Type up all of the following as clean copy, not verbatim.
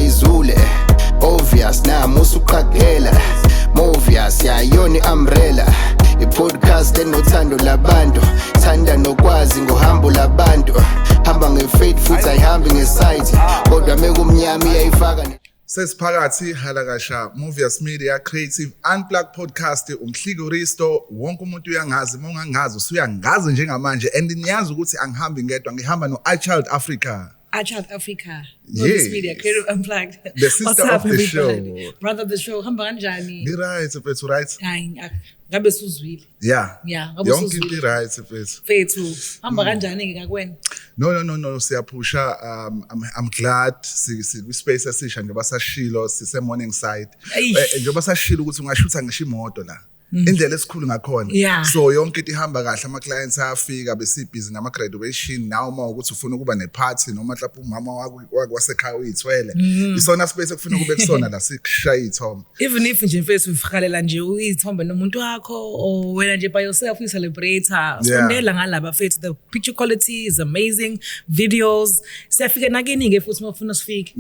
izule obvious nami usuqhaqela Movies yayona umbrella i-podcast enothando labantu thanda nokwazi ngohambo labantu hamba ngefaith futhi ayihambi ngesite kodwa mekumnyama iyayifaka Sesiphakathi halakasha Movies Media Creative Unplugged Podcast umhliko Risto wonke umuntu uyangazi mongangazi usuyangazi njengamanje and niyazi ukuthi angihambi ngedwa ngihamba no iChild Africa iChild Africa Movies Media Creative Unplugged the sister of the show brother of the show hamba kanjani right mfethu right hayi ngabe suzwile yeah ngabe yonke suzwile into right mfethu fethu hamba kanjani ke ngakwena no siyaphusha I'm glad si space esisha njengoba sashilo sise morning side njengoba sashilo ukuthi ungashutha ngisho imoto la indlela esikhulu ngakhona so yonke into ihamba kahle ama clients ayafika besibhizi nama graduation now uma ukuthi ufuna ukuba ne party noma mhlawumbe umama wasekhaya uyithwele isona space ekufuna kube kusona la sikushaya ithombe even if nje mfethu ufikhalela nje uyithombe nomuntu wakho or wena nje by yourself you celebrate sondela ngalaba mfethu the picture quality is amazing videos siyafika nakini ke futhi mafuna sifike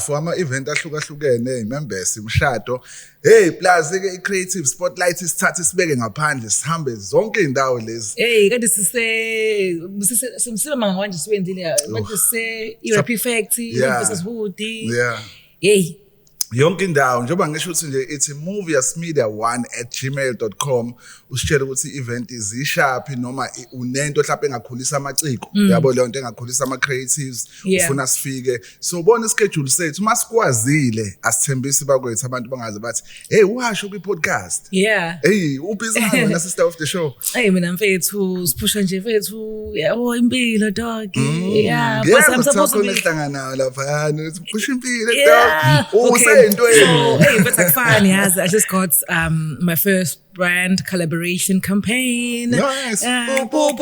for ama event ahlukahlukene members imshado hey plus ke i-creative spotlight isithathe sibeke ngaphandle sihambe zonke indawo lezi kade simsile manje siwenzile manje se Europe Factory versus Hoodie yonke indawo njengoba ngisho ukuthi nje ithi moviesmedia1@gmail.com usitshela ukuthi i-event izishaphi noma unento mhlawumbe engakhulisa amaciko yabo leyo nto engakhulisa ama creatives ufuna sifike so bona ischedule sethu masikwazile asithembisi bakwethu abantu bangaze bathi hey uhasho kwi podcast hey ubhizi na sister of the show hey mina mfethu siphusha nje mfethu yabo impilo dog but I'm supposed to behlangana lapha siphusha impilo dog hey, but like funny, I just got my first brand collaboration campaign. Nice. Boom.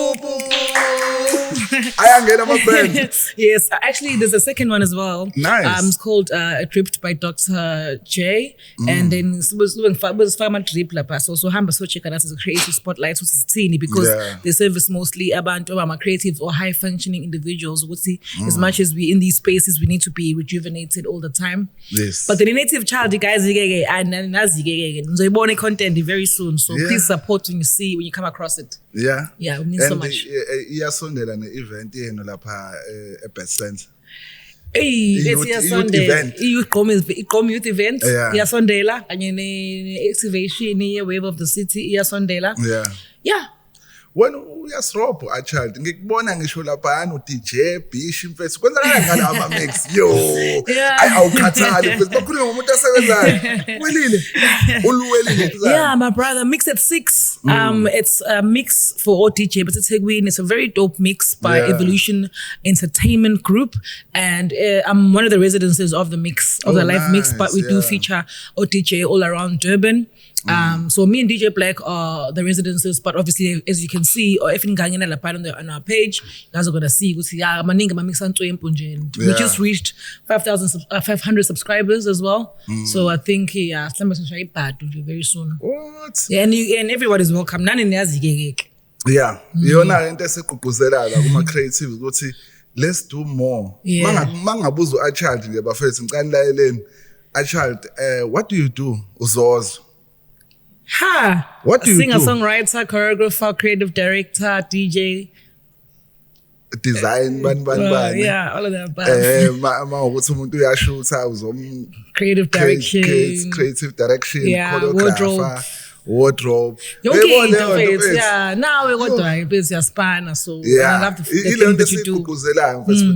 I am getting my brand. Yes, actually, there's a second one as well. Nice. It's called Dripped by Dr. J. And then it was Farmer Drip La so Hamba so check us as a creative spotlight, which is teeny because they service mostly about creative or high functioning individuals. As much as we in these spaces, we need to be rejuvenated all the time. Yes. But the native child, you guys, and content very soon. So please support when you come across it. Yeah, it means so much. Iyasondela ne-event yenu lapha eBeth Center. It's Sunday. Igqom youth event. Iyasondela kanye ne-activation ye-Wave of the City iyasondela. Yeah. Wena uyasirobho iChild ngikubona ngisho lapha no DJ Bish mfethu kwenzakala ngala ama mix awukhathali mfethu bakhuluma ngomuntu asebenzayo welile uluwelile my brother mix at 6 it's a mix for DJ but it's a very dope mix by Evolution Entertainment Group and I'm one of the residences of the mix of the live mix but we do feature DJ all around Durban. So me and DJ Black are the residences, but obviously, as you can see, or if you can on our page, you guys are gonna see. We just reached 500 subscribers as well. So I think very soon. What? And everybody's welcome. Yona into esigqugquzelayo kuma creatives ukuthi let's do more. Mangabuza iChild nje bafethu ngicela layeleni. iChild, what do you do? Uzozo. What do you singer, do? Songwriter, choreographer, creative director, DJ, design, all of that. Ukuthi umuntu uyashutha creative direction, choreographer, wardrobe. Now we got to be span so I love the thing that you do.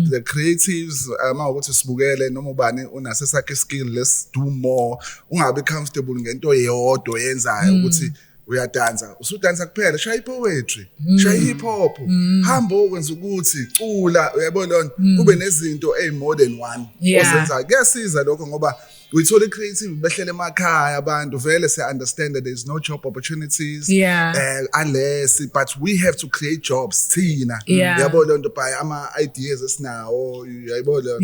The creatives ukuthi sibukele noma ubani unasesakhe skill let's do more ungabe comfortable ngento eyodwa yenzayo ukuthi uyadansa usudansa kuphela shaya poetry shaya hip hop hamba okwenza ukuthi cula uyabona kube nezinto more than one ozenza kuyasiza lokho ngoba we told the creative behlele emakhaya abantu vele se understand that there's no job opportunities unless but we have to create jobs thina yabona into by ama ideas esinawo yayibona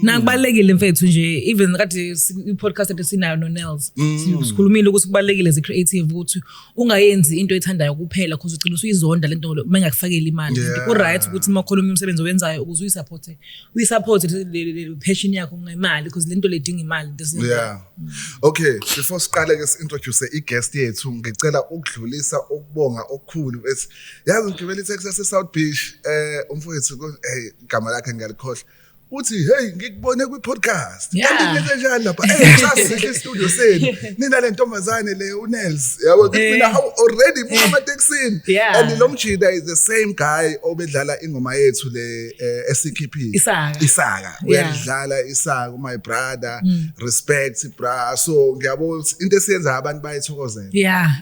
nakubalekile mfethu nje even kade i podcast esinayo no Nels sikhulumile ukuthi kubalekile as a creative ukuthi ungayenzi into ethandayo kuphela because ugcina usuyizonda lento mangakufakela imali. Ku right ukuthi makhuluma umsebenzi owenzayo ukuze uyisupport le passion yakho ngemali because lento le dinga imali. Yeah. Okay, before siqale ke introduce i-guest yethu ngicela ukudlulisa ukubonga okukhulu ethi yazi ngigibela iTexas eSouth Beach umfowethu igama lakhe ngiyalikhohle uthi hey ngikubone kwi-podcast kanti kanjani lapha sasihle istudio senu nina le ntombazane le uNels yabo mina already buka taxini and lo mjida is the same guy obedlala ingoma yethu le SCKP Isaka uyadlala Isaka my brother respect bra so ngiyabona into esiyenza abantu bayithokozela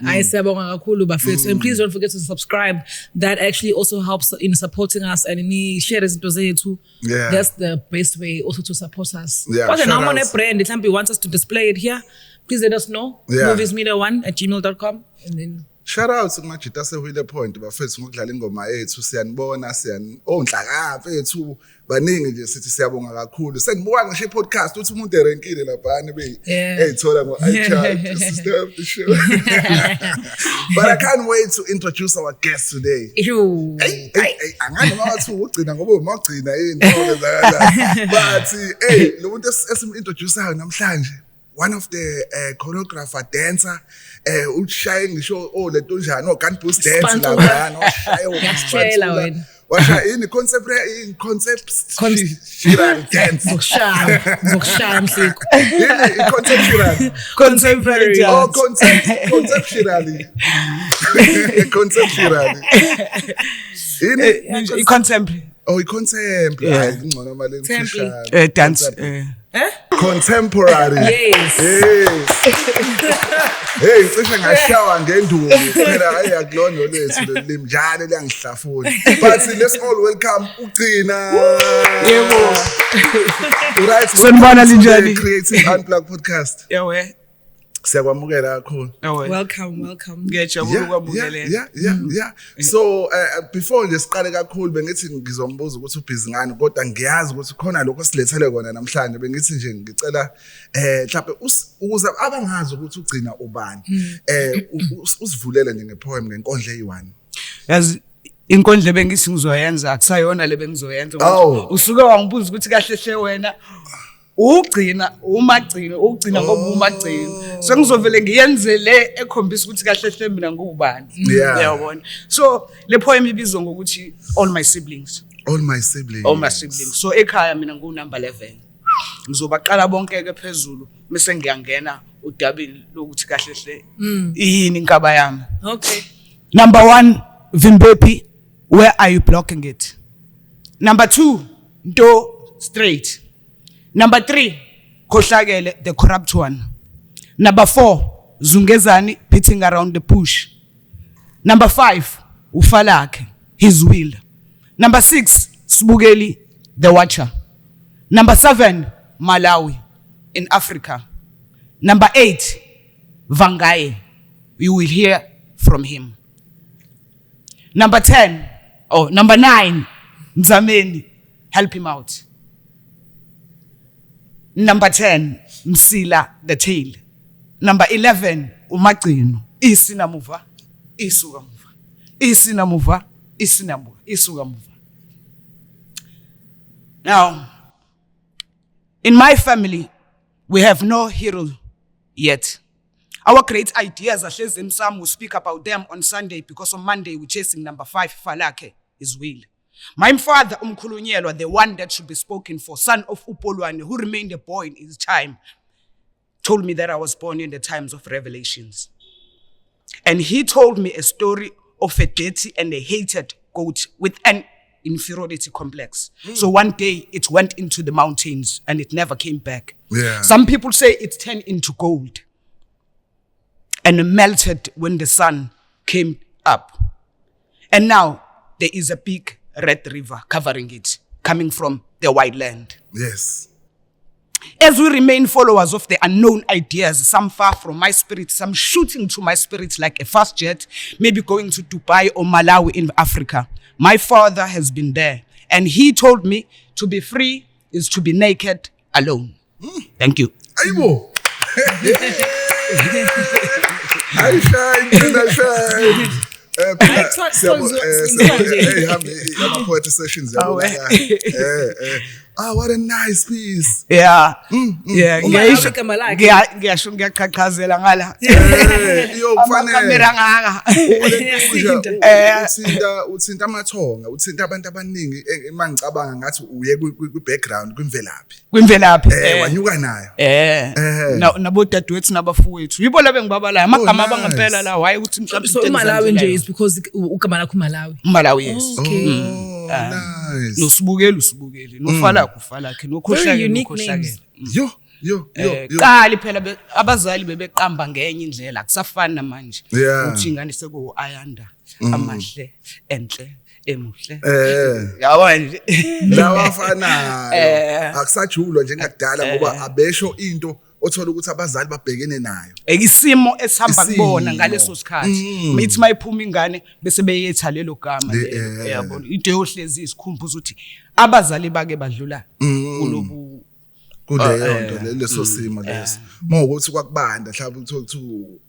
ayisiyabonga kakhulu bafethu and please don't forget to subscribe. That actually also helps in supporting us and in share izinto zethu. That's the best way also to support us. Because now I'm on a brand, if somebody wants us to display it here, please let us know. moviesmedia1@gmail.com and then shout out to Majita Sewile Point bafethu ngokudlala ingoma yethu siyanibona onhlaka mfethu baningi nje sithi siyabonga kakhulu sengibuka ngisho podcast uthi umuntu erenkile laphana eyithola ngo iChat sister of the show. But I can't wait to introduce our guest today. Angani mawathu ugcina ngoba umagcina into zakala but lo muntu esimintroduceayo namhlanje one of the choreographer dancer ushaya ngisho lento njani gun boost dance laphana uyashayela wena washa ini concept shiral dance zokushaya mhliko contemporary dance concept shirali ini contemporary i-contemporary ngcono mali ngishaya dance contemporary yes hey cishe ngashawa ngenduku phela ayakulondo lethu limjane liyangihlafuna but let's all welcome Ugcina yebo right sanibona linjani Creative Unplugged podcast yawe siyakwamukela kakhulu welcome ngiyajabula ukwamukelela yeah so before nje siqale kakhulu bengithi ngizombuza ukuthi ubhizi ngani kodwa ngiyazi ukuthi khona lokho silethele kona namhlanje bengithi nje ngicela mhlawumbe ukuze abangazi ukuthi Ugcina ubani usivulele nje ngepoem ngenkondlo eyi1 yazi inkondlo bengithi ngizoyenza akusayona le bengizoyenza usuke wangibuza ukuthi kahle hle wena Ugcina umagcina ngoba umagcina so ngizovele ngiyenze le ekhombisa ukuthi kahle hle mina ngubani uyabona so le poem ibizwa ngokuthi all my siblings so ekhaya mina number 11 ngizobaqala bonke ke phezulu bese ngiyangena udabini lokuthi kahle hle yini inkaba yami. Okay, number 1 Vimbepi, where are you blocking it? Number 2 Nto straight. Number 3, Kohlakele, the corrupt one. Number 4, Zungezani, beating around the bush. Number 5, Ufalake, his will. Number 6, Sbugeli, the watcher. Number 7, Malawi, in Africa. Number 8, Vangaye, you will hear from him. Number 9, Nzameni, help him out. Number 10, Msila, the tail. Number 11, Umagcino, isinamuva, isugamuva. Isinamuva, isugamuva. Now, in my family, we have no hero yet. Our great ideas are chasing some will speak about them on Sunday because on Monday we're chasing number 5, Falake, his will. My father, Umkhulunyelwa, the one that should be spoken for, son of Upolwane, who remained a boy in his time, told me that I was born in the times of revelations. And he told me a story of a dirty and a hated goat with an inferiority complex. So one day it went into the mountains and it never came back. Yeah. Some people say it turned into gold and melted when the sun came up. And now there is a big red river covering it, coming from the white land. Yes. As we remain followers of the unknown ideas, some far from my spirit, some shooting to my spirit like a fast jet, maybe going to Dubai or Malawi in Africa. My father has been there, and he told me to be free is to be naked alone. Thank you. Aibo. I shine. Hey, I'm poetry sessions. What a nice piece. Yeah. Malaki. Ngiyasho ngiyaqhaqhazela ngala. Kufanele. Izinto. Uthinta amathonga, uthinta abantu abaningi mangicabanga ngathi uye kwi-background kwimvelaphi. Wanyuka nayo. Nabo dadewethu nabafowethu. Yibo labe ngibabalayo amagama abangempela la why ukuthi mhlawumbe So Malawi nje is because ugama lakho Malawi. Malawi yes. Nice. Nosibukeli nofala kufalakhe nokhohlakele. Yo. Qali phela abazali bebeqamba ngenye indlela akusafani namanje. Uthi ingane seko ayanda amahle enhle emuhle. Yabona nje. Lawafanayo. Akusajulwa njengakudala ngoba abesho into othola ukuthi abazali babhekene nayo. Ekisimo esihamba kubona ngaleso sikhathi. Mithi mayiphuma ingane bese beyetha lelo gama yabona. Into yohlezi isikhumbuzo ukuthi abazali bake badlula kulobu kuleyo nto leso simo leso. Mawukuthi kwakubanda mhlawumbe uthola ukuthi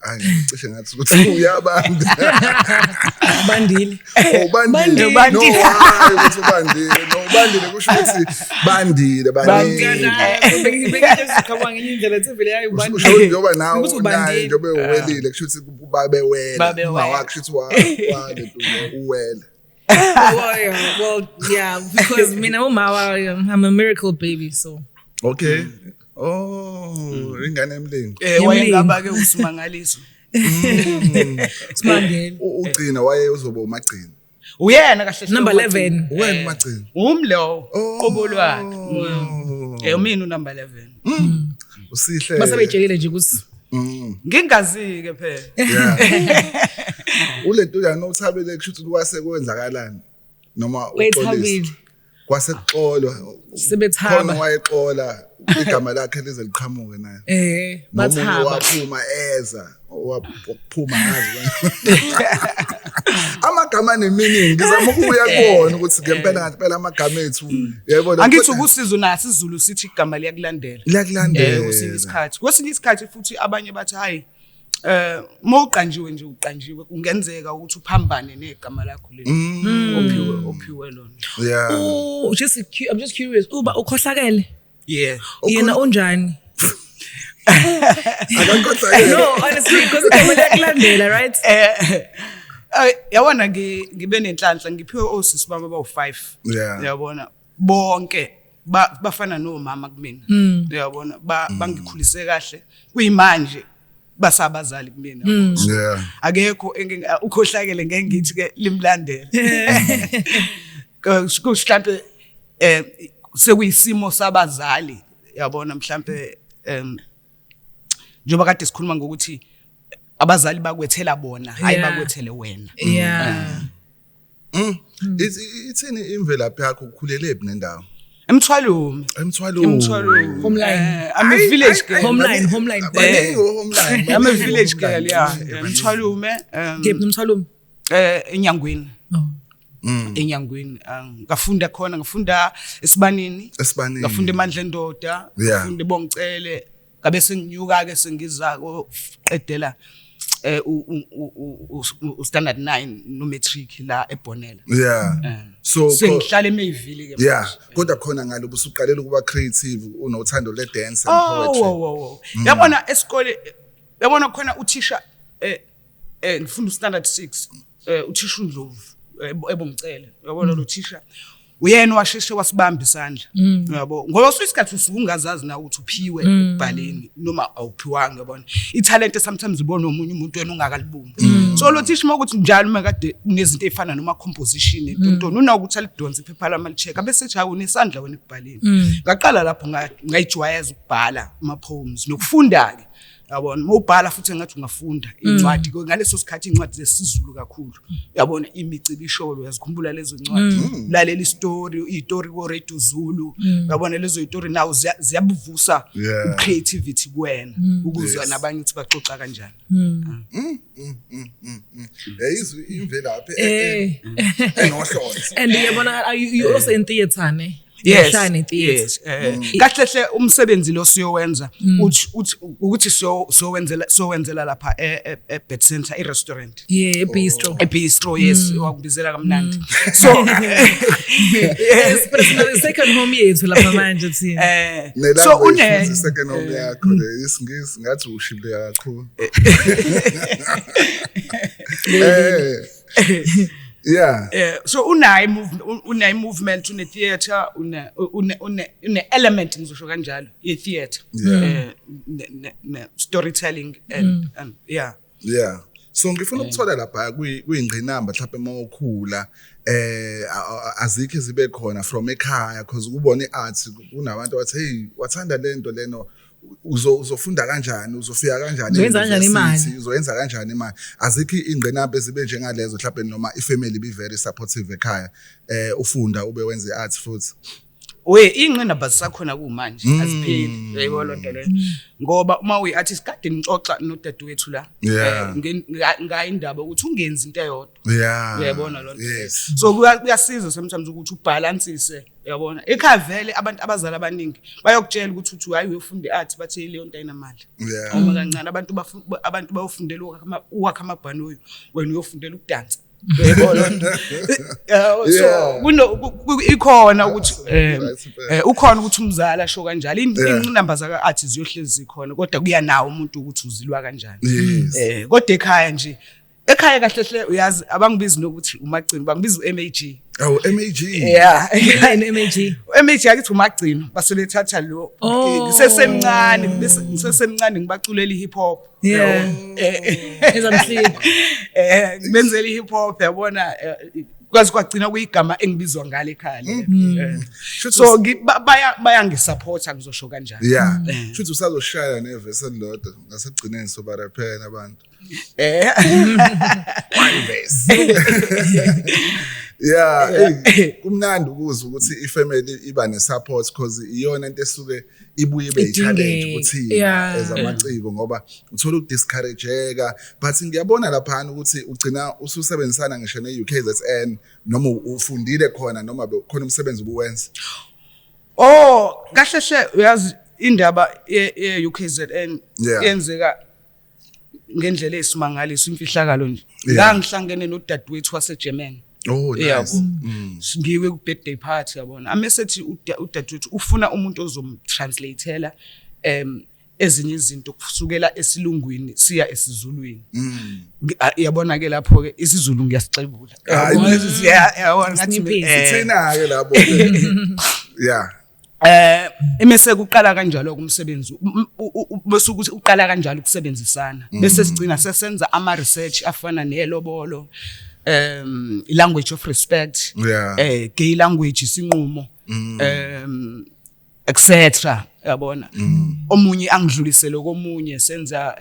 angicishe ngathi ukuthi uyabanda. Bandile. Bandile. No, ukuthi bandile. No, bandile kusho ukuthi bandile. Ngicabanga indlela thivele yayo bandile. Usho njengoba nawe njengoba uwelile kusho ukuthi babewela. Mawakho ukuthi walento uwela. Well, yeah, because I'm a miracle baby, so. Okay. Ingane emlingo. Wayengaba ke usimangaliso. Simangele. Ugcina waye uzoba umagcina. Uyena kahle Number 11. Wena umagcina. Umlo qobolwane. Mina number 11. Usihle. Basebejekile nje ukuthi ngingazi ke phela. Yeah. Ulento uyanothabele kusho ukuthi kwase kwenzakalani noma wethabile. Kwasekuxolwa. Sebethaba. Khona wayexola igama lakhe lize liqhamuke naye. Bathaba. Waphuma eza waphuma ngazi. Amagama nemeaning ngizama ukuya kubona ukuthi ngempela amagama ethu yayibona. Angithi ukusiza nasi isiZulu sithi igama liyakulandela. Liyakulandela. Kwesinye isikhathi futhi abanye bathi hayi mawuqanjiwe nje uqanjiwe kungenzeka ukuthi uphambane negama lakho leli ophiwe lona. Yeah. I'm just curious. Uba ukhohlakele? Yeah. Yena unjani? Akakhohlakele. No, honestly, because igama liyakulandela, right? Yabona ngibe nenhlanhla ngiphiwe osisi bami abawu5. Yabona bonke bafana nomama kumina. Yabona bangikhulise kahle kuyimanje basabazali kumina. Yeah. Akekho ukhohlakele ngeke ngithi ke limlandela. Mhlambe sekuyisimo sabazali yabona mhlambe njengoba kade sikhuluma ngokuthi abazali bakwethela bona hayi bakwethele wena. Yeah. Ithini imvelaphi yakho ukhulelephi nendawo? Emthwalume. Homeline. I'm a village girl. Homeline. Homeline. I'm a village girl, yeah. Emthwalume. Ngephi nomthwalume? Enyangweni. Enyangweni. Ngafunda khona, ngafunda esibanini. Ngafunda eMandla Endoda, ngafunda eBongcele. Ngabe senginyuka ke sengiza qedela standard 9 no matric la eBonela. Yeah. So sengihlala eMayville ke. Yeah. Kodwa khona ngalo busuqalela ukuba creative unothando le dance and poetry. Yabona esikole yabona khona uthisha ngifunda standard 6 uthisha uNdlovu eBongcele. Yabona lo thisha uyena washeshe wasibamba isandla. Yabo ngoba usuyisikhathi usungazazi na ukuthi uphiwe ekubhaleni noma awuphiwanga yabona italent sometimes ubona omunye umuntu wena ungakalibumbi. So lo thisha ukuthi njalo makade kunezinto ezifana noma composition into unakuthi alidonse iphepha lamalicheck abese cha unesandla wena ekubhaleni. Ngaqala lapho ngayijwayeza ukubhala ama poems nokufunda ke yabona mawubhala futhi ngathi ungafunda incwadi ngaleso sikhathi incwadi zesiZulu kakhulu yabona imicibisholo uyazikhumbula lezo incwadi lalela istory ko Radio Zulu yabona lezo istory nawo ziyabuvusa creativity kuwena ukuzwa nabanye ukuthi baxoxa kanjani. Yayizwe imvelaphi enohlonze. And yabona you also in theater ne? Yashine at theatre. Yes. Kahle hle umsebenzi lo siyowenza ukuthi siyowenzela lapha eBed Center i-restaurant. Yeah, bistro. Bistro, yes, wakubizela kamnandi. So Yes, but it's not the second home yethu lapha manje thina. so second home yakho le isingisi ngathi ushile kakhulu. Yeah. So unayi movement une theater une element ngizosho kanjalo ye theater ne storytelling and yeah. So ngifuna ukuthola lapha kuyingqinamba mhlawumbe mawukhula azikho zibe khona from ekhaya because ukubona iart kunabantu bathi hey wathanda lento leno uzofunda kanjani uzofika kanjani uzoyenza kanjani imali azikho ingqinamba ezibe njengalezo mhlawumbe noma ifamily be very supportive ekhaya ufunda ube wenza art futhi ingqinamba zisakhona kumanje azipheli uyayibona lonto le ngoba uma uyi-artist kade nixoxa nodadewethu la ngayindaba ukuthi ungenzi into eyodwa uyayibona lonto so kuyasiza sometimes ukuthi ubalansise uyabona ekhaya vele abantu abazali abaningi bayokutshela ukuthi uthi hayi uyofunda i-art bathi leyo nto ayinamali uma kancane abantu bayofundela ukwakha amabhanoyi wena uyofundela ukudansa so ikhona ukuthi ukhona ukuthi umzali asho kanjalo inamba zaka art ziyohlezi khona kodwa kuyanawo umuntu ukuthi uzilwa kanjani kodwa ekhaya kahle hle uyazi abangibizi nokuthi umagcino bangibiza uMAG. MAG. Yeah, MAG. MAG akithi umagcino basolethatha lo ngisesemncane ngibaculela ihip hop. Ezamsiko. Benzela ihip hop yabona kwazi kwagcina kuyigama engibizwa ngale ekhaya. So baya ngisupporta ngizosho kanjani. Yeah. Futhi usazoshaya neverse elodwa ngasekugcineni sobaraphela abantu. One verse. Kumnandi ukuzwa ukuthi ifamily iba nesupport because iyona into esuke ibuye ibe i-challenge ukuthi ezamaciko ngoba uthola ukudiscourageka but ngiyabona lapha ukuthi ugcina ususebenzisana ngisho ne-UKZN noma ufundile khona noma khona umsebenzi obuwenza. Kahle hle uyazi indaba ye-UKZN yenzeka ngendlela esimangaliso imfihlakalo nje ngihlangene nodadewethu waseGerman. Nice. Ngiwe ku birthday party yabona amesethi udadewethu ufuna umuntu ozomtranslateela ezinye izinto kusukela esilungwini siya esizulwini. Yabona ke lapho ke isiZulu ngiyasixebula yabona ngathi sithina ke lapho emese kuqala kanjalo kumsebenzi bese ukuthi uqala kanjalo ukusebenzisana bese sigcina sesenza ama research afana nelobolo language of respect gay language isinqumo etc yabona omunye angidlulisele komunye senza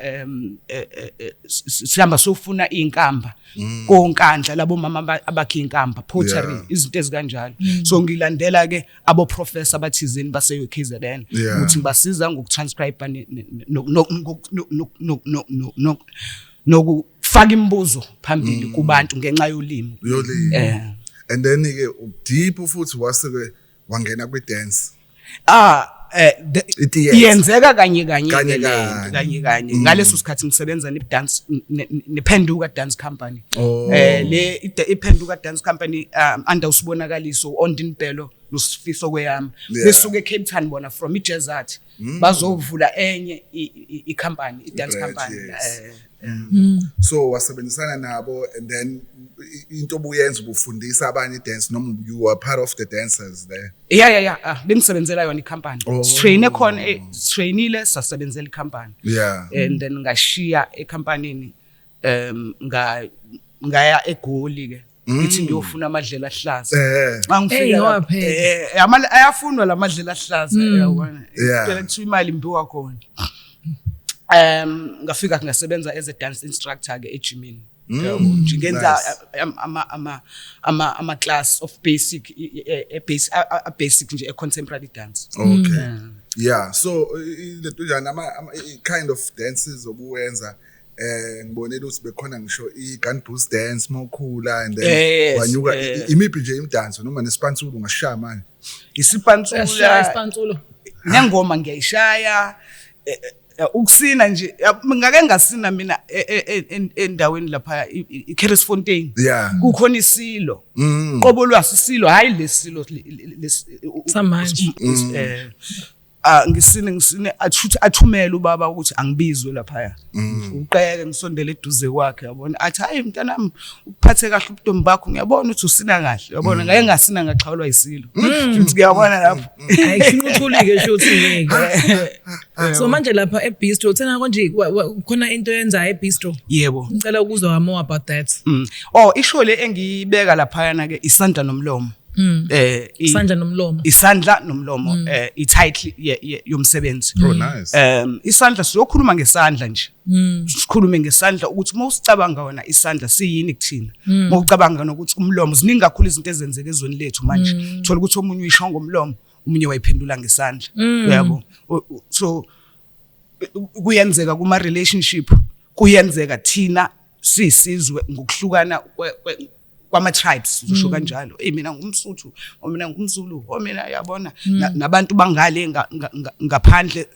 sihamba sofuna inkamba konkandla labo mama abakhe inkamba pottery izinto ezikanjalo so ngilandela ke abo professor abathizeni base UKZN ukuthi ngibasiza ngokutranscribe nokufaka imibuzo phambili kubantu ngenxa yolimi and then ke deep futhi waseke wangena kwi dance yenzeka kanye ngaleso sikhathi ngisebenza ne-dance nePhenduka Dance Company le iPhenduka Dance Company under usibonakaliso Ondinbelo noSifiso kweyami besuke eCape Town bona from iJazzart bazovula enye icompany iDance Company so wasebenzisana nabo and then into obuyenza ubufundisa abanye dance noma you are part of the dancers there bengisebenzela yona icompany train ekhona trainile sasebenzela icompany and then ngashiya ecompanyini ngaya eGoli ke ngithi ngiyofuna amadlela ahlaza ngifika ayafunwa lamadlela ahlaza yabona phela kuthi imali imbiwa khona ngafika ngasebenza as a dance instructor ke eGymini ngenza ama class of basic basic nje contemporary dance so letujana ama kind of dances obuwenza ngibonela ukuthi bekhona ngisho i-gun boost dance mawukhula and then Yes, wanyuka imiphi nje imidanso noma nespantsulu ngashaya manje Isipantsula nengoma ngiyayishaya ukusina nje ngake ngasina mina endaweni lapha iKeresfontein Yeah. kukhona isilo qobo lwasi isilo hayi lesilo Samanje. ngisine athumela ubaba ukuthi angibizwe lapha uqeke ngisondele eduze kwakhe yabona athi hayi mntanami uphathe kahle ubuntombi bakho ngiyabona ukuthi usina kahle yabona ngeke ngasina ngaxhawulwa isilo futhi ngiyabona lapho Ayishukuthulike shothi ngeke. So manje lapha eBistro thena konje khona into yenza eBistro. yebo Ngicela ukuzwa more about that. Isho le engiyibeka lapha na ke isandla nomlomo Sandla nomlomo. isandla nomlomo i-title yomsebenzi Oh nice. Isandla siyokhuluma ngesandla nje sikhulume ngesandla ukuthi mawusicabanga wona isandla siyini kuthina mawucabanga nokuthi umlomo ziningi kakhulu izinto ezenzeka ezweni lethu manje thola ukuthi omunye uyisho ngomlomo umunye wayiphendula ngesandla yabo so kuyenzeka kuma relationship kuyenzeka thina sisizwe ngokuhlukana kwama tribes usho kanjalo mina ngumSuthu mina ngumZulu mina yabona nabantu bangale ngaphandle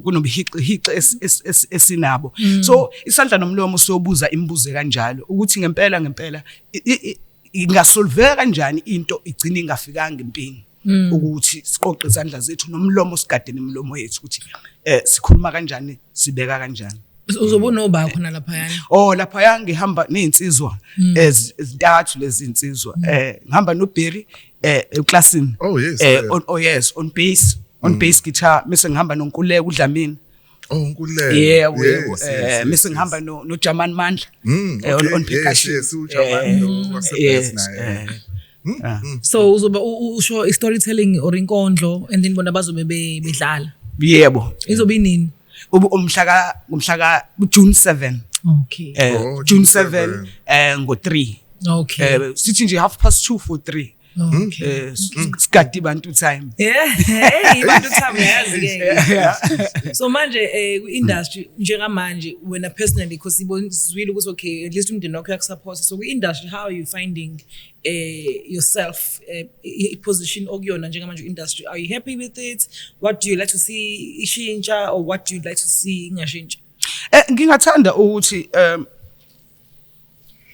kunobihiqi esinabo so isandla nomlomo siyobuza imibuzo kanjalo ukuthi ngempela ingasolveka kanjani into igcina ingafikanga empini ukuthi siqoqe izandla zethu nomlomo sigade nemilomo yethu ukuthi sikhuluma kanjani sibeka kanjani Uzobona oba khona lapha yani. Lapha ngihamba nezinsizwa ezintathu lezi insizwa ngihamba noBerry eclassini yes on bass guitar mise ngihamba noNkuleke uDlamini Nkuleke yebo mise ngihamba noJaman Mandla on percussion So uzoba usho storytelling or inkondlo and then bona bazobe bedlala. Yebo Izobe inini? umhlaka June 7 Okay. June 7 ngo3 Okay. sithi nje 2:30 for 3 Okay. Skadi bantu time Hey, bantu time yazi ke. So manje ku-industry njengamanje wena personally because ibonizwile ukuthi okay at least umndeni wakho yakusupport so ku-industry how are you finding yourself position okuyona njengamanje industry are you happy with it what do you like to see ishintsha or what do you like to see ingashintsha ngingathanda ukuthi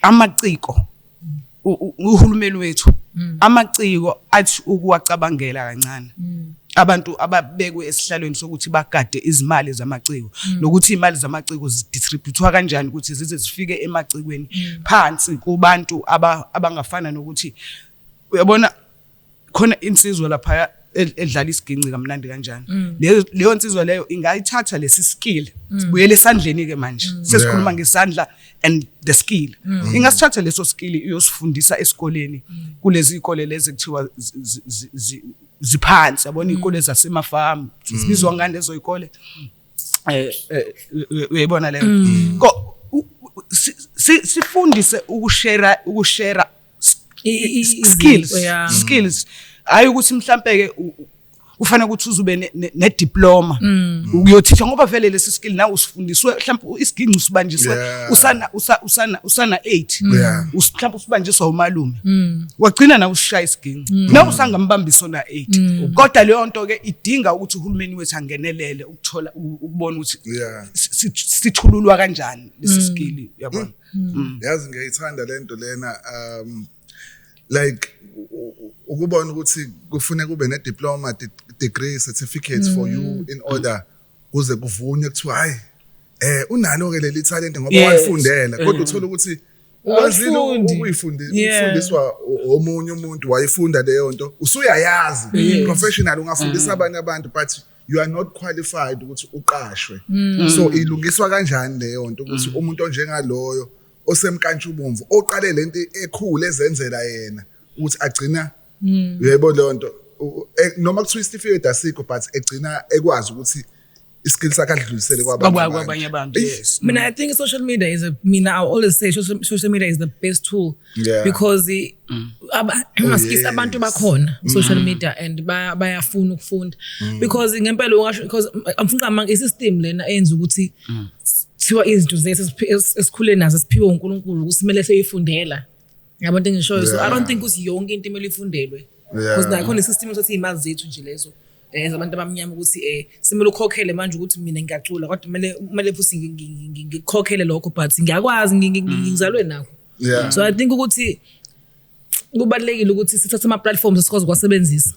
amaciko uhulumeni wethu amaciko athi ukuwacabangela kancane abantu ababekwe esihlalweni sokuthi bagade izimali zamaciko nokuthi imali zamaciko zidistributwa kanjani ukuthi zize zifike emacikweni phansi kubantu abangafana nokuthi uyabona khona insizwa lapha edlala isiginci kamnandi kanjani leyo insizwa leyo ingayithatha lesi skill sibuyele esandleni ke manje sesikhuluma ngesandla and the skill ingasithatha leso skill iyosifundisa esikoleni kulezi ikole lezi kuthiwa ziphansi yabona ikole zasemafamu sibizwa ngani lezo ikole uyayibona leyo sifundise ukushare skills hayi ukuthi mhlambe ke ufanele ukuthi uzube ne-diploma uyothitha ngoba vele lesi skill nawe usifundiswe mhlawumbe isiginci usibanjiswe usana 8 mhlawumbe usibanjiswa umalume wagcina nawe ushaya isiginci nawe usangambamba isona 8 kodwa leyo nto ke idinga ukuthi uhulumeni wethu angenelele ukuthola ukubona ukuthi sithululwa kanjani lesi skill yabona yazi ngiyayithanda lento lena like ukubona ukuthi kufuneka kube ne diploma degree certificates for you in order kuze kuvunywe kuthiwa hayi unalo ke leli talent ngoba wayifundela kodwa uthola ukuthi ukwazile ukuyifundiswa omunye umuntu wayifunda leyo nto usuyayazi professional ungafundisa abanye abantu but you are not qualified ukuthi uqashwe so ilungiswa kanjani leyo nto ukuthi umuntu onjengaloyo osemkantshubomvu oqale lento ekhulu ezenzela yena ukuthi agcina uyayibona leyo nto noma kuthiwa isitifiketi asikho but egcina ekwazi ukuthi iskills sakhe adlulisele kwabanye abantu yes I think social media is I always say social media is the best tool because abantu bakhona social media and bayafuna ukufunda because ngempela ungasho because amfunqa manje isystem lena enza ukuthi siphiwa izinto zethu esikhule nazo siphiwe uNkulunkulu ukuthi kumele seyifundela yabo into engishoyo so I don't think ukuthi yonke into imele ifundelwe because nakhona isystem sothi imali zethu nje lezo abantu abamnyama ukuthi simele ukhokhele manje ukuthi mina ngiyacula kodwa kumele futhi ngikhokhele lokho but ngiyakwazi ngizalwe nakho so I think ukuthi kubalekile ukuthi sithathe ama platforms esikwazi ukwasebenzisa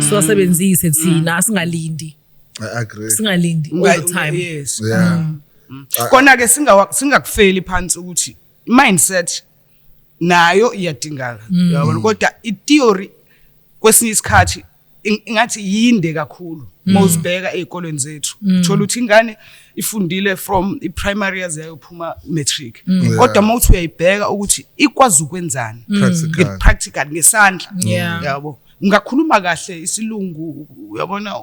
so asebenzise thina singalindi I agree singalindi all the time yes kona ke singakufeli phansi ukuthi mindset nayo iyadingaka yabona kodwa i-theory kwesinye isikhathi ingathi yinde kakhulu mawusibheka ezikolweni zethu uthola ukuthi ingane ifundile from i-primary yaze yayophuma matric kodwa mawuthi uyayibheka ukuthi ikwazi ukwenzani practical ngesandla yabo ungakhuluma kahle isilungu uyabona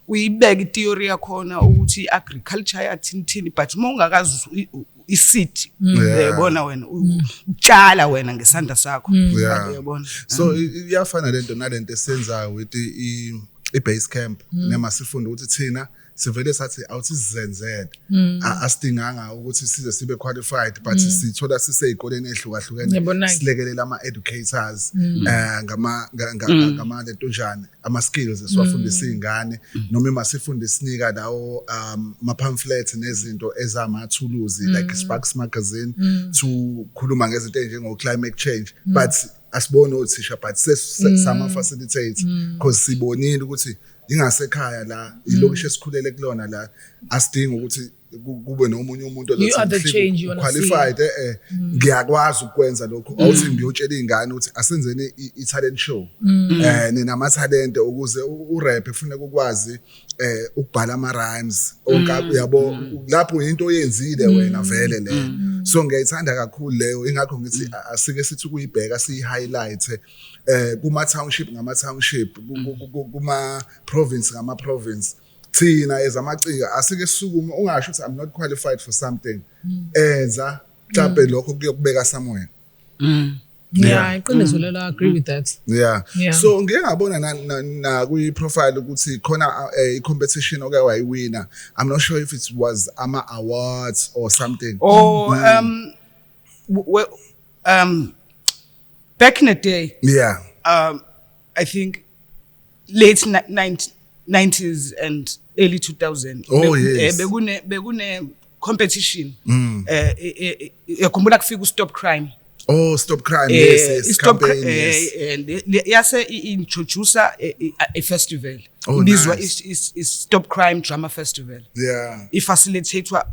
uyibeka i-theory yakhona ukuthi agriculture yathini but mawungakazi iseed yabona wena utshala wena ngesandla sakho yabona so iyafana lento nalento esenzayo with i-base camp nema sifunda ukuthi thina sivele sathi awuthi sizenzele asidinganga ukuthi size sibe qualified but sithola siseyikoleni ehlukahlukene silekelela ama educators ngama lento njani ama skills esiwafundisa izingane noma masifunda isinika lawo ama pamphlets nezinto ezama tools like Sparks magazine to khuluma ngezinto ezinjengo climate change but asibone othisha but sama facilitate because sibonile ukuthi ingasekhaya la ilokushe esikhulele kulona la asidinga ukuthi kube nomunye umuntu qualified ngiyakwazi ukwenza lokho awuthi ngiyotshela izingane ukuthi asenzeni i-talent show nina ama talent ukuze urap kufanele ukwazi ukubhala ama rhymes yabo lapho into oyenzile wena vele le so ngiyayithanda kakhulu leyo ingakho ngithi asike sithi kuyibheka siyi-highlight kuma township ngama township kuma province ngama province thina ezamacika asike sukuma ungasho ukuthi I'm not qualified for something enza mhlawumbe lokho kuyokubeka somewhere yeah iqiniso lelo I agree with that yeah so ngeke ngabona na kwi profile ukuthi khona i competition oke wayiwina I'm not sure if it was ama awards or something back in the day I think late 90s and early 2000 bekune competition yakhumbula kufika Stop Crime Stop Crime yes campaign and yase introduce a festival ibizwa is Stop Crime Drama Festival ifacilitatewa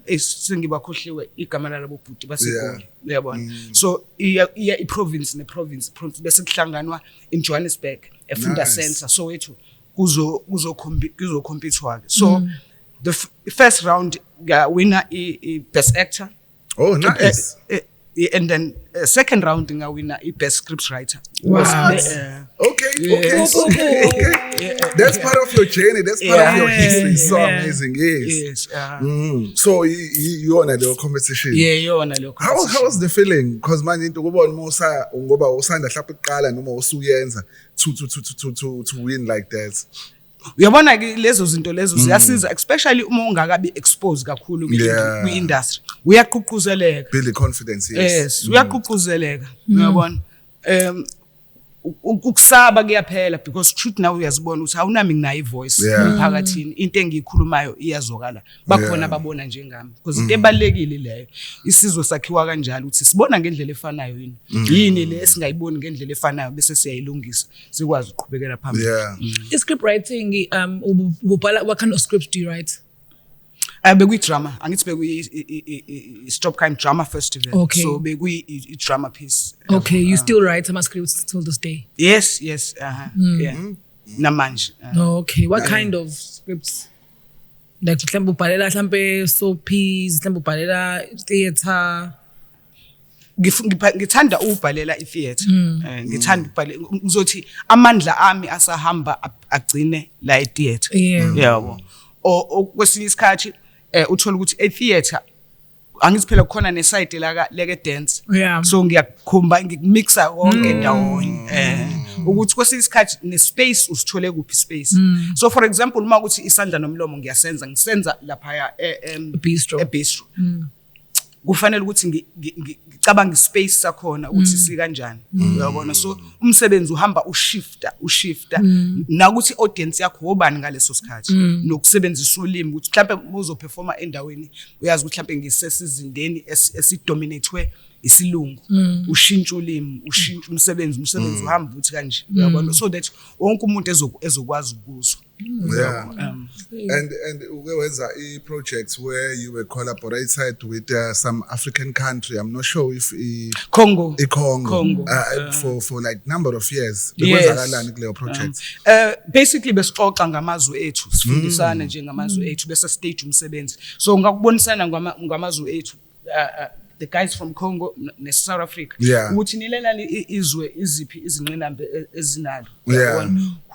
esingibakhohliwe igama labo bhuti baseGoli uyabona so i province ne province bese kuhlanganwa in Johannesburg eFunda Center so wethu kuzo compete wake so the first round winner i best actor nice and then second round ngawina i best script writer okay that's part of your journey that's part of your history so amazing yes so you on the competition you on the competition how was the feeling because manje into kubona ngoba usanda mhlawumbe uqala noma usuyenza to win like that uyabona ke lezo zinto lezo ziyasiza especially uma ungakabi exposed kakhulu kwi industry uyaqhuquzeleka build confidence yes uyaqhuquzeleka uyabona ukusaba kuyaphela because truth now uyazibona ukuthi awunami nginayo ivoice emphakathini into engiyikhulumayo iyazokala bakhona babona njengami because into ebalekile leyo isizwe sakhiwa kanjalo ukuthi sibona ngendlela efanayo yini le esingayiboni ngendlela efanayo bese siyayilungisa sikwazi ukuqhubekela phambili script writing ubhala what kind of scripts do you write Drama angithi bekuyi Stop Crime Drama Festival so bekuyi drama piece you still write some scripts till this day yes namanje what kind of scripts like mhlawumbe ubhalela mhlawumbe soapies mhlawumbe ubhalela theater ngithanda ubhalela itheater ngithanda ubhalela ngizothi amandla ami asahamba agcine la itheater yabo kwesinye isikhathi uthola ukuthi etheater angithi phela khona neside leke dance so ngiyakhomba ngikumixa konke ndawonye ukuthi kwesinye isikhathi nespace usithole kuphi space. So for example uma ukuthi isandla nomlomo ngisenza lapha bistro. Kufanele ukuthi ngicabanga ispace sakhona ukuthi sikanjani uyabona so umsebenzi uhamba ushifta nakuthi audience yakho obani ngaleso sikhathi nokusebenzisa ulimi ukuthi mhlawumbe uzoperforma endaweni uyazi ukuthi mhlawumbe ngisesizindeni esidominatwe isilungu ushintsha ulimi ushintsha umsebenzi uhamba uthi kanje uyabona so that wonke umuntu ezokwazi ukuzwa. And wenza projects where you were collaborated with some African country. I'm not sure if Congo. For like number of years. Yes. Projects. Basically besixoxa ngamazwe ethu sifundisana nje ngamazwe ethu bese stage umsebenzi so ngakubonisana ngamazwe ethu the guys from Congo ne South Africa ukuthi nilela izwe iziphi izinqinambe ezinalo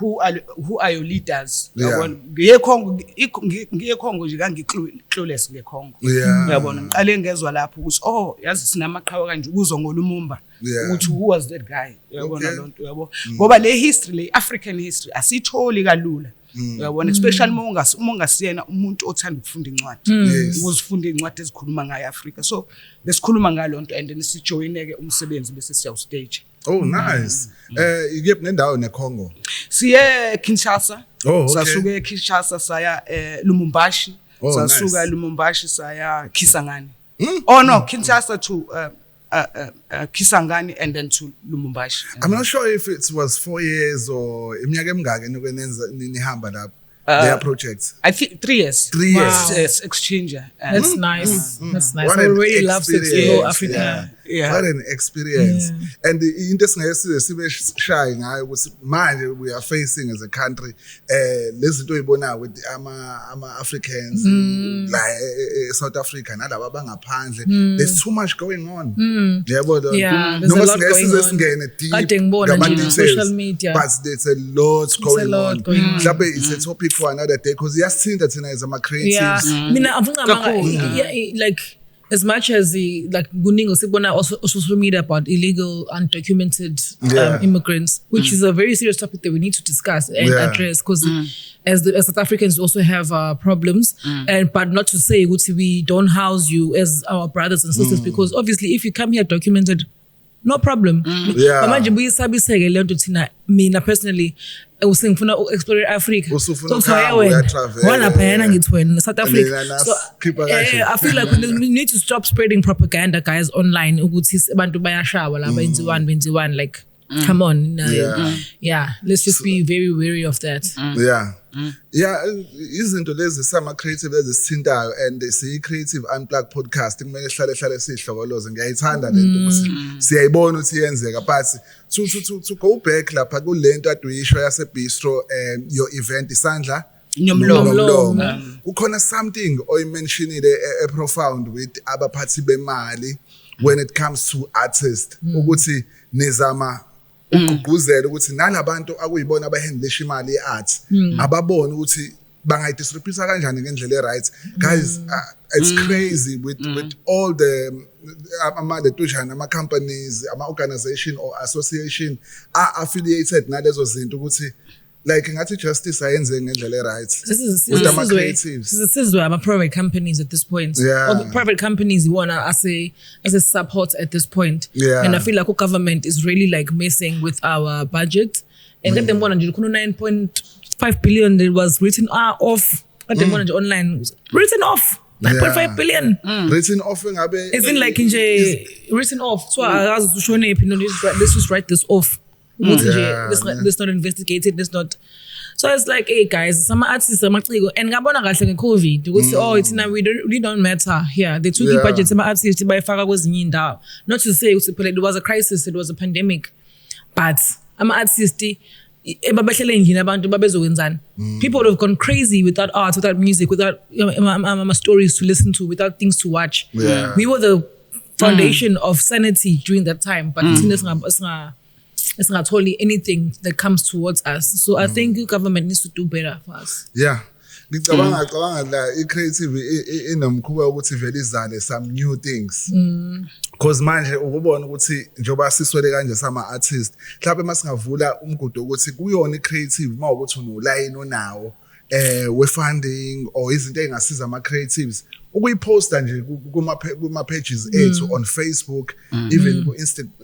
who are your leaders yabona ngiye Congo nje clueless ngeCongo uyabona ngiqale ngezwe lapho ukuthi yazi sinamaqhawe kanje ukuzwa ngolumumba ukuthi who was that guy uyabona lonto uyabo ngoba le history le African history asitholi kalula uyabona especially uma ungasiyena umuntu othanda ukufunda incwadi ukuzifunda incwadi ezikhuluma ngayo Africa so besikhuluma ngalonto and then sijoyineke umsebenzi bese siya stage. Oh nice. Yikephi nendawo neCongo? Siye Kinshasa. Sasuke eKinshasa saya Lumumbashi. Sasuka Lumumbashi saya Kisangani. Oh no, Kinshasa to Kisangani and then to Lumumbashi. I'm not sure if it was 4 years or iminyaka emingaki nihamba lapho. Their projects. I think 3 years. 3 years. Wow. Yes, exchange. That's nice. That's nice. What I an really love to explore experience. Africa. Yeah. What an experience. And into sibe shy ngayo ukuthi manje we are facing as a country lezinto oyibona with ama Africans like South Africa nalabo abangaphandle there's too much going on. Yebo there's a lot going on. Singene deep Kade ngibona nje on social media. But there's a lot going on. Mhlawumbe it's a topic for another day because yasithinta thina as ama creatives. Mina afunga like as much as like kuningi sikubona also social media about illegal undocumented immigrants, which is a very serious topic that we need to discuss and address because as South Africans we also have problems but not to say we don't house you as our brothers and sisters because obviously if you come here documented no problem. Manje buyisabiseke lento thina mina personally usengifuna explore Africa. So wena phayana ngithweni South Africa. So I feel like we need to stop spreading propaganda guys online ukuthi abantu bayashawa la benziwani like come on. Let's just be very wary of that. Izinto lezi sama creative ezisithintayo and siyi creative unplugged podcast kumele hlale sihlokoloze ngiyayithanda lento ukuthi siyayibona ukuthi iyenzeka but to go back lapha kulento aduyisho yase bistro your event isandla nomlomo ukhona something oyimentionile a profound with abaphathi bemali when it comes to artists ukuthi nizama ukugqugquzela ukuthi nalabantu akuyibona abahandlisha imali yeart ababone ukuthi bangayidistribute kanjani ngendlela right guys it's crazy with all the ama companies ama organization or association are affiliated nalezo zinto ukuthi like ngathi justice ayenze ngendlela right. This is where I'm private companies at this point. All the private companies you wanna as a support at this point. And I feel like our government is really like messing with our budget. And then 9.5 billion that was written off. At the moment online written off. 9.5 billion. Written off ngabe. It's in like written off. So let's just write this off. Let's not investigate it. Let's not. So it's like, hey guys, some artists and ngabona kahle ngeCovid ukuthi it's now we don't matter here. They took the budget some artists bayifaka kwezinye indawo. Not to say it was a crisis, it was a pandemic, but ama artists ebabehlele endlini abantu babezokwenzani. People would have gone crazy without art, without music, without stories to listen to, without things to watch. We were the foundation of sanity during that time, but it's not totally anything that comes towards us. So I think the government needs to do better for us. ngicabanga la i-creative inomkhuba ukuthi vele izale some new things. Cause manje ukubona ukuthi njoba siswele kanje sama artist mhlawumbe masingavula umgudu ukuthi kuyona i-creative mawukuthi unoline onawo we funding or izinto ezingasiza ama creatives ukuyiposta nje kuma pages ethu on Facebook even ku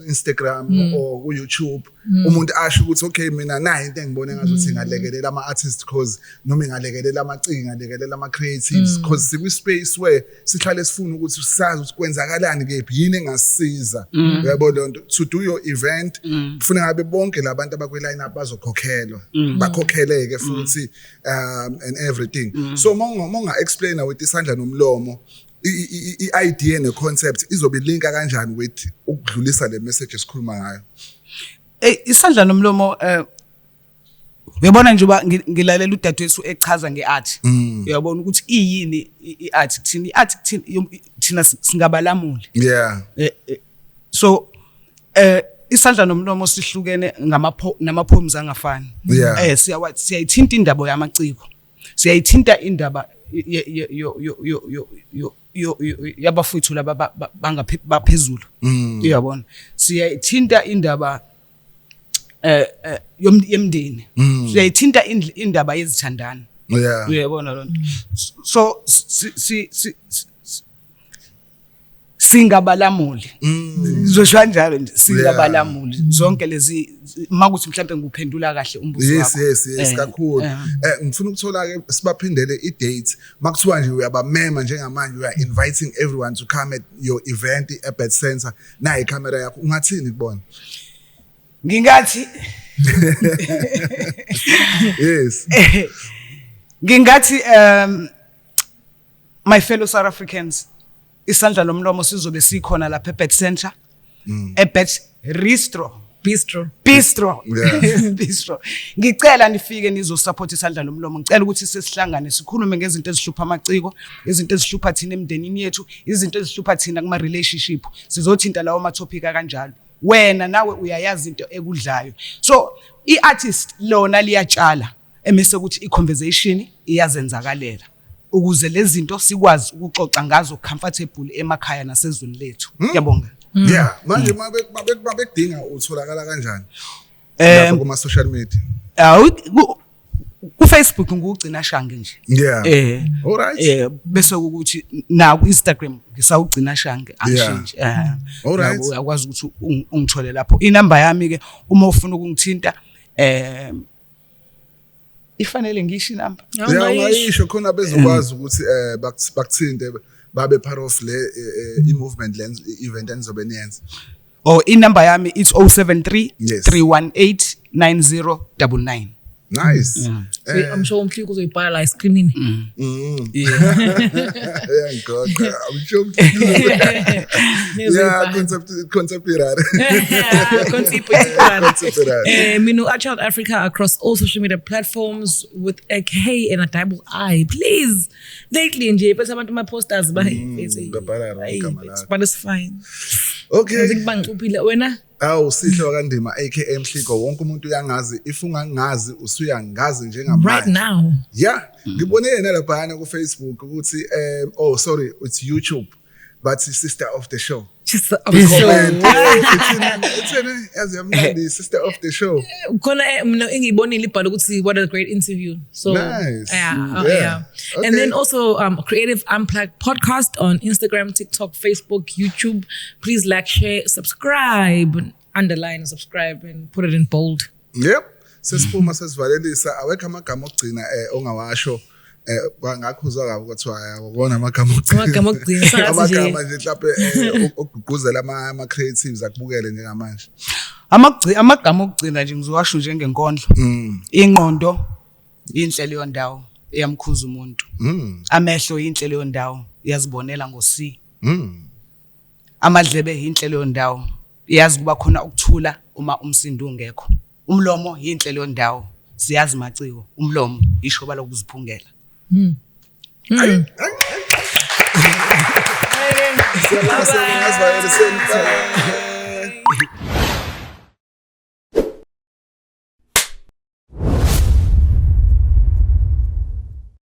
Instagram or ku YouTube umuntu asho ukuthi okay mina nayi into engibone ngathi ngalekelela ama artists cause noma ngalekelela amacinga ngalekelela ama creatives cause sikwi space where sihlale sifuna ukuthi sazi ukuthi kwenzakalani kephi yini engasisiza yabo lonto to do your event kufuna ngabe bonke labantu abakwe line up bazokhokhelwa bakhokheleke futhi and everything so monga explain with isandla nomlomo i-idea ne-concept izobe linka kanjani with ukudlulisa le message esikhuluma ngayo isandla nomlomo uyabona nje uba ngilalela udadewethu echaza ngeart uyabona ukuthi iyini iart kuthini iart kuthini thina singabalamuli so isandla nomlomo sihlukene nama poems angafani siyayithinta indaba yamaciko siyayithinta indaba yabafuthu laba bangaphezulu uyabona siyayithinta indaba yemndeni siyayithinta indaba yezithandana uyabona lonto so singabalamuli zosho kanjalo nje singabalamuli zonke lezi makuthi mhlawumbe nguphendula kahle umbuzo wakho yes kakhulu ngifuna ukuthola ke sibaphindele i-date makuthiwa nje uyabamema njengamanje we are inviting everyone to come at your event eBet Center na icamera yakho ungathini kubona ngingathi yes ngingathi my fellow South Africans isandla lomlomo sizobe sikhona lapha eBet Center eBet Bistro Bistro ngicela nifike nizosupport isandla lomlomo ngicela ukuthi sesihlangane sikhulume ngezinto ezihlupha amaciko izinto ezihlupha thina emndenini yethu izinto ezihlupha thina kuma relationship sizothinta lawo ma topic kanjalo wena nawe uyayazi into ekudlayo so iartist lona liyatshala emise ukuthi iconversation iyazenzakalela ukuze lezi zinto sikwazi ukuxoxa ngazo comfortable emakhaya nasezweni lethu ngiyabonga manje mabekudinga utholakala kanjani lapha kuma social media ku Facebook ngugcina shange nje alright bese ukuthi na ku Instagram ngisawugcina shange angishintshe alright uyakwazi ukuthi ungithole lapho inamba yami ke uma ufuna ukungithinta ifanele ngisho inamba ngayisho khona bezokwazi ukuthi bakuthinte babe part of le i-movement lens event enizobe niyenza inamba yami it's 073 318 9099 nice I'm sure umhliki uzoyibhala la screenini concept rare Minu Child Africa across all social media platforms with a K and a double I please lately nje bese abantu ama posters but it's fine okay ngikubangicuphile wena sihle wakandima aka Mhliko wonke umuntu uyangazi if ungangazi usuyangazi njengamanje right now ngibone yena lapha ku Facebook ukuthi sorry it's YouTube but sister of the show sister of the show it's sister of the show khona mina engiyibonile ibhala ukuthi what a great interview so nice. Okay. And then also Creative Unplugged podcast on Instagram, TikTok, Facebook, YouTube. Please like, share, subscribe, underline subscribe and put it in bold. Sesiphuma sesivalelisa awekho amagama okugcina ongawasho bangakhuzwa kabi kwathiwa yabona amagama okugcina amagama nje mhlawumbe okugqugquzela ama creatives akubukele njengamanje amagama okugcina nje ngizowasho njengenkondlo ingqondo inhlelo yondawo eyamkhuza umuntu amehlo inhlelo yondawo iyazibonela ngoC amadlebe inhlelo yondawo iyazi kuba khona ukuthula uma umsindo ungekho umlomo inhlelo yondawo siyazi maciko umlomo ishoba lokuziphungela Bye.